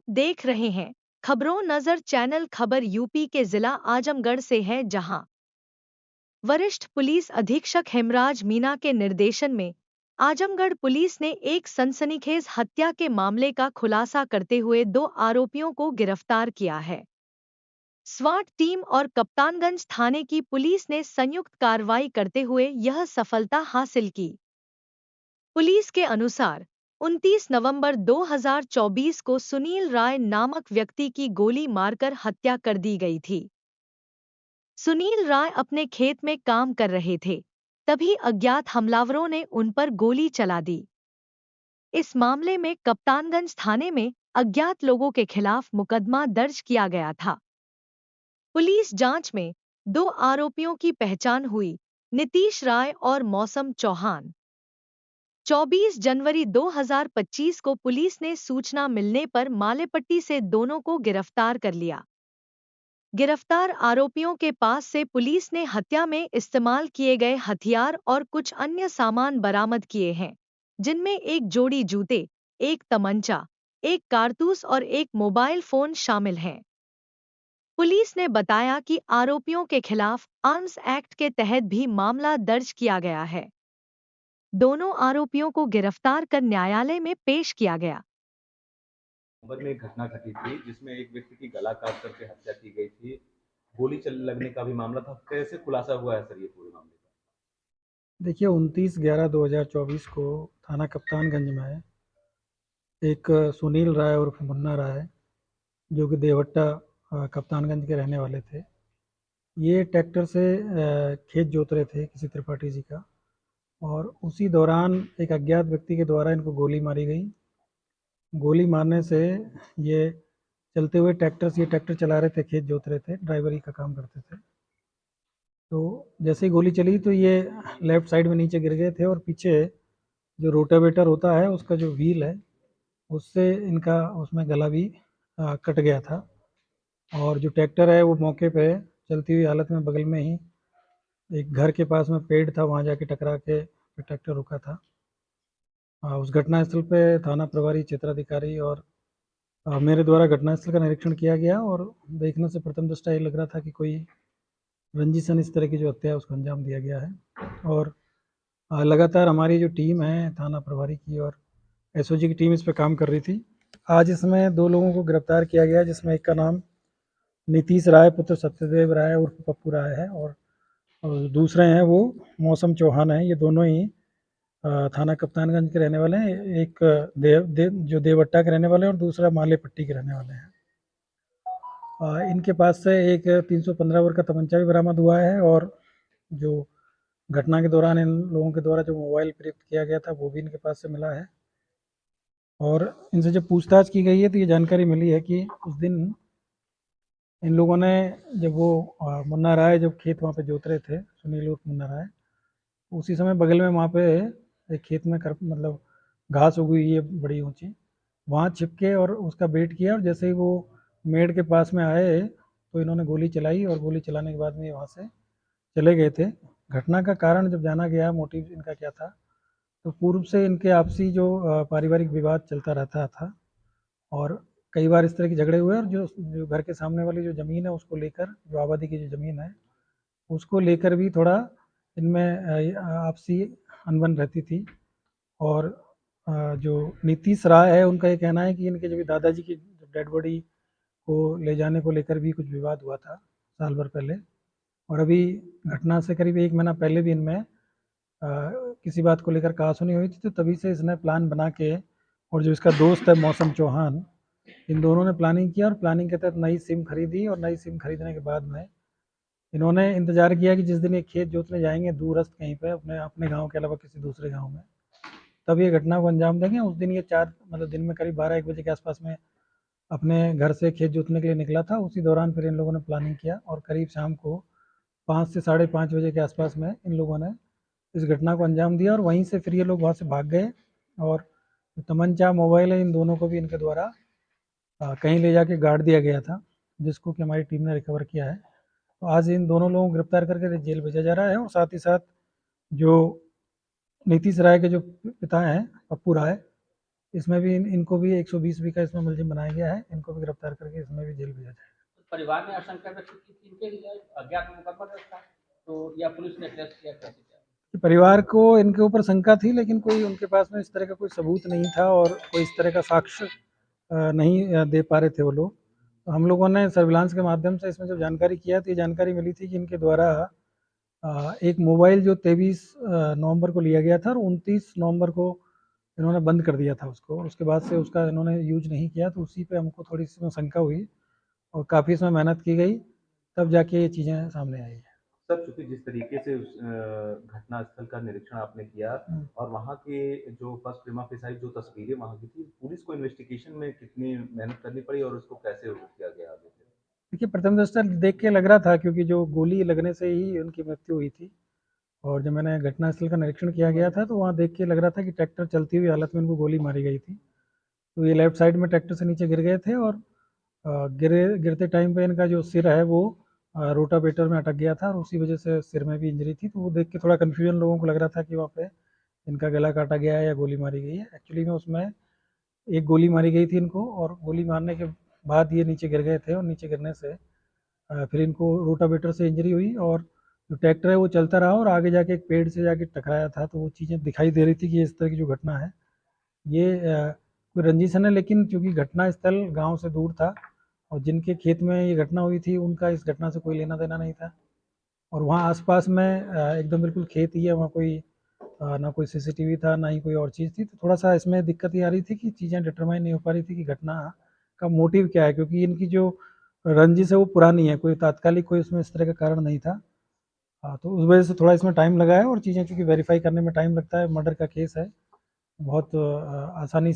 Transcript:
देख रहे हैं खबरों नजर चैनल। खबर यूपी के जिला आजमगढ़ से है, जहां वरिष्ठ पुलिस अधीक्षक हेमराज मीना के निर्देशन में आजमगढ़ पुलिस ने एक सनसनीखेज हत्या के मामले का खुलासा करते हुए 2 आरोपियों को गिरफ्तार किया है। स्वाट टीम और कप्तानगंज थाने की पुलिस ने संयुक्त कार्रवाई करते हुए यह सफलता हासिल की। पुलिस के अनुसार 29 नवंबर 2024 को सुनील राय नामक व्यक्ति की गोली मारकर हत्या कर दी गई थी। सुनील राय अपने खेत में काम कर रहे थे, तभी अज्ञात हमलावरों ने उन पर गोली चला दी। इस मामले में कप्तानगंज थाने में अज्ञात लोगों के खिलाफ मुकदमा दर्ज किया गया था। पुलिस जांच में 2 आरोपियों की पहचान हुई, नीतीश राय और मौसम चौहान। 24 जनवरी 2025 को पुलिस ने सूचना मिलने पर मालेपट्टी से दोनों को गिरफ्तार कर लिया। गिरफ्तार आरोपियों के पास से पुलिस ने हत्या में इस्तेमाल किए गए हथियार और कुछ अन्य सामान बरामद किए हैं, जिनमें एक जोड़ी जूते, एक तमंचा, एक कारतूस और एक मोबाइल फोन शामिल हैं। पुलिस ने बताया कि आरोपियों के खिलाफ आर्म्स एक्ट के तहत भी मामला दर्ज किया गया है। दोनों आरोपियों को गिरफ्तार कर न्यायालय में पेश किया गया। नवंबर में एक घटना घटी थी जिसमें एक व्यक्ति की गला काट करके हत्या की गई थी। गोली चल लगने का भी मामला था। कैसे खुलासा हुआ है सर ये पूरे मामले का? देखिए 29/11/2024 को थाना कप्तानगंज में एक सुनील राय उर्फ मुन्ना राय, जो कि देवट्टा कप्तानगंज के रहने वाले थे। ये ट्रैक्टर से खेत जोत रहे थे किसी त्रिपाठी जी का, और उसी दौरान एक अज्ञात व्यक्ति के द्वारा इनको गोली मारी गई। गोली मारने से ये चलते हुए ट्रैक्टर से, ये ट्रैक्टर चला रहे थे, खेत जोत रहे थे, ड्राइवरी का काम करते थे। तो जैसे ही गोली चली तो ये लेफ्ट साइड में नीचे गिर गए थे, और पीछे जो रोटावेटर होता है उसका जो व्हील है, उससे इनका उसमें गला भी कट गया था। और जो ट्रैक्टर है वो मौके पे चलती हुई हालत में बगल में ही एक घर के पास में पेड़ था, वहाँ जाके टकरा के फिर ट्रैक्टर रुका था। उस घटनास्थल पे थाना प्रभारी, क्षेत्राधिकारी और मेरे द्वारा घटनास्थल का निरीक्षण किया गया, और देखने से प्रथम दृष्टया ये लग रहा था कि कोई रंजिशन इस तरह की जो हत्या है उसको अंजाम दिया गया है। और लगातार हमारी जो टीम है थाना प्रभारी की और एसओजी की टीम इस पर काम कर रही थी। आज इसमें 2 लोगों को गिरफ्तार किया गया, जिसमें एक का नाम नीतीश राय पुत्र सत्यदेव राय उर्फ पप्पू राय है, और दूसरे हैं वो मौसम चौहान है। ये दोनों ही थाना कप्तानगंज के रहने वाले हैं। एक जो देवट्टा के रहने वाले हैं, और दूसरा माले पट्टी के रहने वाले हैं। इनके पास से एक 315 बोर का तमंचा भी बरामद हुआ है, और जो घटना के दौरान इन लोगों के द्वारा जो मोबाइल प्रयुक्त किया गया था वो भी इनके पास से मिला है। और इनसे जब पूछताछ की गई है तो ये जानकारी मिली है कि उस दिन इन लोगों ने, जब वो मुन्ना राय जब खेत वहाँ पे जोत रहे थे, सुनील उर्फ मुन्ना राय, उसी समय बगल में वहाँ पे एक खेत में मतलब घास उगी हुई है बड़ी ऊंची, वहाँ छिपके और उसका वेट किया, और जैसे ही वो मेड़ के पास में आए तो इन्होंने गोली चलाई, और गोली चलाने के बाद में ये वहाँ से चले गए थे। घटना का कारण जब जाना गया, मोटिव इनका क्या था, तो पूर्व से इनके आपसी जो पारिवारिक विवाद चलता रहता था, और कई बार इस तरह के झगड़े हुए, और जो जो घर के सामने वाली जो ज़मीन है उसको लेकर, जो आबादी की जो ज़मीन है उसको लेकर भी थोड़ा इनमें आपसी अनबन रहती थी। और जो नीतीश राय है, उनका ये कहना है कि इनके जो दादाजी की डेड बॉडी को ले जाने को लेकर भी कुछ विवाद हुआ था साल भर पहले। और अभी घटना से करीब 1 महीना पहले भी इनमें किसी बात को लेकर कहासुनी हुई थी, तो तभी से इसने प्लान बना के, और जो इसका दोस्त है मौसम चौहान, इन दोनों ने प्लानिंग किया, और प्लानिंग के तहत नई सिम खरीदी, और नई सिम खरीदने के बाद में इन्होंने इंतजार किया कि जिस दिन ये खेत जोतने जाएंगे दूरस्थ कहीं पे, अपने अपने गांव के अलावा किसी दूसरे गांव में, तब ये घटना को अंजाम देंगे। उस दिन ये 4 मतलब दिन में करीब 12-1 बजे के आसपास में अपने घर से खेत जोतने के लिए निकला था। उसी दौरान फिर इन लोगों ने प्लानिंग किया, और करीब शाम को 5 से 5:30 बजे के आसपास में इन लोगों ने इस घटना को अंजाम दिया, और वहीं से फिर ये लोग वहाँ से भाग गए। और तमंचा, मोबाइल है, इन दोनों को भी इनके द्वारा कहीं ले जाके गाड़ दिया गया था, जिसको कि हमारी टीम ने रिकवर किया है। तो आज इन दोनों लोगों को गिरफ्तार करके जेल भेजा जा रहा है, और साथ ही साथ जो नीतीश राय के जो पिता हैं, पप्पू राय, इसमें भी इनको भी 120 का इसमें मुलजिम बनाया गया है। इनको भी गिरफ्तार करके इसमें भी जेल भेजा जाएगा। परिवार ने आशंका व्यक्त की थी इनके लिए अज्ञात मुकदमा दर्ज था, तो या पुलिस ने ट्रेस किया, कैसे क्या? कि परिवार को इनके ऊपर शंका थी, लेकिन कोई उनके पास में इस तरह का कोई सबूत नहीं था और कोई इस तरह का साक्ष्य नहीं दे पा रहे थे वो लोग। तो हम लोगों ने सर्विलांस के माध्यम से इसमें जब जानकारी किया तो ये जानकारी मिली थी कि इनके द्वारा एक मोबाइल जो 23 नवंबर को लिया गया था और 29 नवंबर को इन्होंने बंद कर दिया था उसको। उसके बाद से उसका इन्होंने यूज नहीं किया, तो उसी पे हमको थोड़ी सी शंका हुई और काफ़ी इसमें मेहनत की गई, तब जाके ये चीज़ें सामने आई। सर, चूंकि जिस तरीके से उस घटना स्थल का निरीक्षण आपने किया और वहाँ के जो फर्स्ट प्रिमा फेसाई जो तस्वीरें वहाँ की थी, पुलिस को इन्वेस्टिगेशन में कितनी मेहनत करनी पड़ी और उसको कैसे रोक किया गया आगे से? देखिए, प्रथम दृष्टया देख के लग रहा था, क्योंकि जो गोली लगने से ही उनकी मृत्यु हुई थी और जब मैंने घटनास्थल का निरीक्षण किया गया था तो वहाँ देख के लग रहा था कि ट्रैक्टर चलती हुई हालत में उनको गोली मारी गई थी। तो ये लेफ्ट साइड में ट्रैक्टर से नीचे गिर गए थे और गिरते टाइम पे इनका जो सिर है वो रोटावेटर में अटक गया था और उसी वजह से सिर में भी इंजरी थी। तो वो देख के थोड़ा कन्फ्यूजन लोगों को लग रहा था कि वहाँ पे इनका गला काटा गया है या गोली मारी गई है। एक्चुअली में उसमें एक गोली मारी गई थी इनको और गोली मारने के बाद ये नीचे गिर गए थे और नीचे गिरने से फिर इनको रोटावेटर से इंजरी हुई और जो ट्रैक्टर है वो चलता रहा और आगे जाके एक पेड़ से जाके टकराया था। तो वो चीज़ें दिखाई दे रही थी कि इस तरह की जो घटना है ये कोई रंजिशन है, लेकिन चूँकि घटना स्थल गाँव से दूर था और जिनके खेत में ये घटना हुई थी उनका इस घटना से कोई लेना देना नहीं था और वहाँ आसपास में एकदम बिल्कुल खेत ही है, वहाँ कोई ना कोई सीसीटीवी था ना ही कोई और चीज़ थी। तो थोड़ा सा इसमें दिक्कत ये आ रही थी कि चीज़ें डिटरमाइन नहीं हो पा रही थी कि घटना का मोटिव क्या है, क्योंकि इनकी जो रंजिश है वो पुरानी है, कोई तात्कालिक कोई उसमें इस तरह का कारण नहीं था। तो उस वजह से थोड़ा इसमें टाइम लगा है और चीज़ें चूँकि वेरीफाई करने में टाइम लगता है, मर्डर का केस है, बहुत आसानी से